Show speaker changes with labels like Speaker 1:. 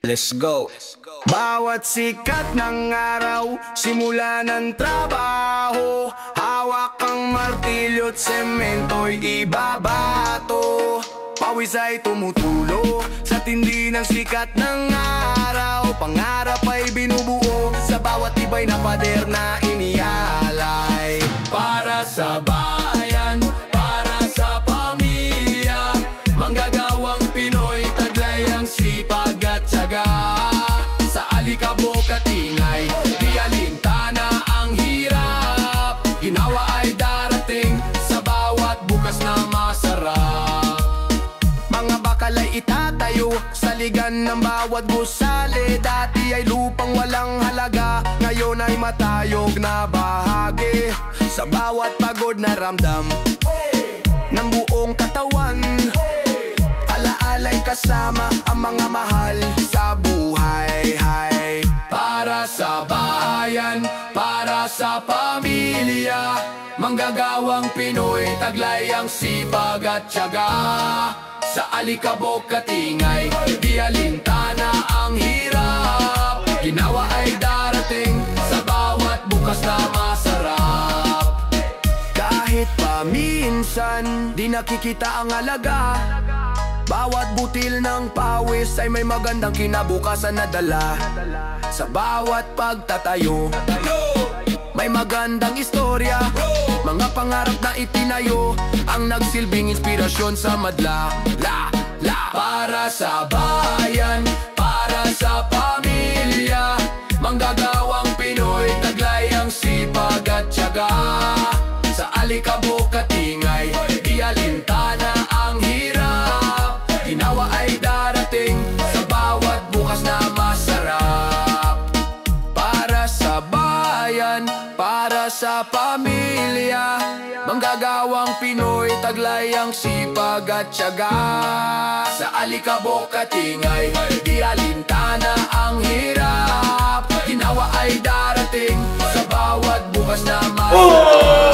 Speaker 1: Let's go. Bawat sikat ng araw, simula ng trabaho, hawak ang martilyo't semento'y ibabato. Pawis ay tumutulo sa tindi ng sikat ng araw. Pangarap ay binubuo sa bawat tibay na pader na inialay. Para sa bayan, para sa pamilya, manggagawang Pinoy, taglay ang sipag at tiyaga. Sa alikabok at ingay, di alintana ang hirap. Ginawa ay darating sa bawat bukas na masarap. Mga bakal ay itatayo sa ligan ng bawat gusali. Dati ay lupang walang halaga, ngayon ay matayog na bahagi. Sa bawat pagod na ramdam ng buong katawan, alaalay kasama ang mga mahal sa buhay. Para sa bayan, para sa pamilya, manggagawang Pinoy, taglay ang sipag at tiyaga. Sa alikabok at ingay, di alintana ang hirap. Ginawa ay darating sa bawat bukas na masarap. Kahit paminsan, di nakikita ang halaga, bawat butil ng pawis ay may magandang kinabukasan na dala. Sa bawat pagtatayo, may magandang istorya, mga pangarap na itinayo, ang nagsilbing inspirasyon sa madla. Para sa bayan, para sa pamilya, manggagawang Pinoy, taglay ang sipag at tiyaga. Sa alikabok at ingay, di alintana ang hirap. Ginawa ay darating sa bawat bukas na masarap. Para sa bayan, para sa pamilya, manggagawang Pinoy, taglay ang sipag at tiyaga. Sa alikabok at ingay, di alintana ang hirap. Ginawa ay darating sa bawat bukas na masarap.